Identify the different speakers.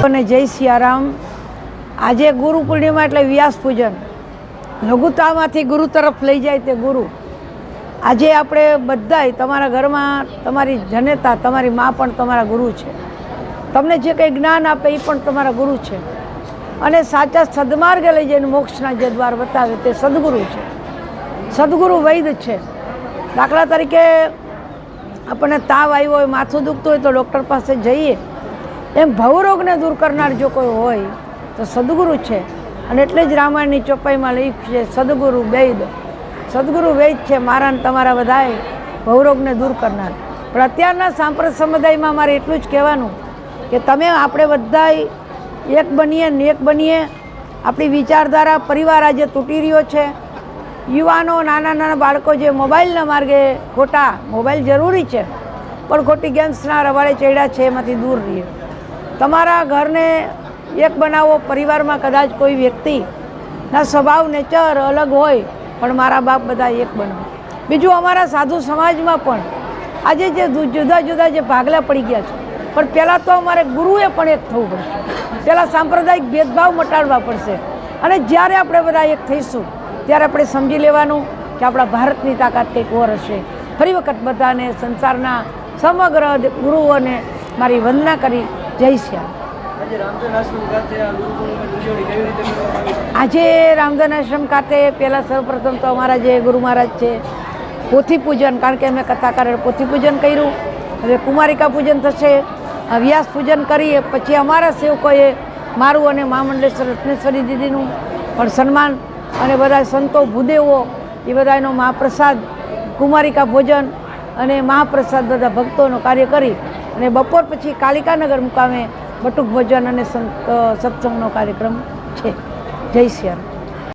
Speaker 1: અને જય સિયારામ। આજે ગુરુ પૂર્ણિમા એટલે વ્યાસ પૂજન, લઘુતામાંથી ગુરુ તરફ લઈ જાય તે ગુરુ। આજે આપણે બધાય તમારા ઘરમાં તમારી જનેતા, તમારી મા પણ તમારા ગુરુ છે, તમને જે કંઈ જ્ઞાન આપે એ પણ તમારા ગુરુ છે, અને સાચા સદમાર્ગે લઈ જઈને મોક્ષના જે દ્વાર બતાવે તે સદગુરુ છે। સદગુરુ વૈદ છે। દાખલા તરીકે આપણને તાવ આવ્યો હોય, માથું દુખતું હોય તો ડૉક્ટર પાસે જઈએ, એમ ભવરોગને દૂર કરનાર જો કોઈ હોય તો સદગુરુ છે। અને એટલે જ રામાયણની ચોપાઈમાં લખ્યું છે સદગુરુ વૈદ। સદગુરુ વૈદ છે મારા ને તમારા બધાએ ભવરોગને દૂર કરનાર। પણ અત્યારના સાંપ્રત સમુદાયમાં મારે એટલું જ કહેવાનું કે તમે આપણે બધાય એક બનીએ ને એક બનીએ। આપણી વિચારધારા, પરિવાર આજે તૂટી રહ્યો છે। યુવાનો, નાના નાના બાળકો જે મોબાઈલના માર્ગે ખોટા, મોબાઈલ જરૂરી છે પણ ખોટી ગેમ્સના રવાડે ચડ્યા છે, એમાંથી દૂર રહીએ। તમારા ઘરને એક બનાવો। પરિવારમાં કદાચ કોઈ વ્યક્તિના સ્વભાવ, નેચર અલગ હોય પણ મારા બાપ બધા એક બનો। બીજું, અમારા સાધુ સમાજમાં પણ આજે જે જુદા જુદા જે ભાગલા પડી ગયા છે, પણ પહેલાં તો અમારે ગુરુએ પણ એક થવું પડશે। પહેલાં સાંપ્રદાયિક ભેદભાવ મટાડવા પડશે, અને જ્યારે આપણે બધા એક થઈશું ત્યારે આપણે સમજી લેવાનું કે આપણા ભારતની તાકાત કંઈક ઓર હશે। ફરી વખત બધાને, સંસારના સમગ્ર ગુરુઓને મારી વંદના કરી જય શ્યામ। આજે રામધન આશ્રમ ખાતે પહેલાં સૌપ્રથમ તો અમારા જે ગુરુ મહારાજ છે પોથી પૂજન, કારણ કે અમે કથાકારે પોથી પૂજન કર્યું, હવે કુમારિકા પૂજન થશે, વ્યાસ પૂજન કરીએ, પછી અમારા સેવકોએ મારું અને મહામંડલેશ્વર રત્નેશ્વરી દીદીનું પણ સન્માન, અને બધા સંતો, ભૂદેવો એ બધાનો મહાપ્રસાદ, કુમારિકા ભોજન અને મહાપ્રસાદ બધા ભક્તોનો કાર્ય કરી, અને બપોર પછી કાલિકાનગર મુકામે બટુક ભોજન અને સત્સંગનો કાર્યક્રમ છે। જય શ્રી રામ।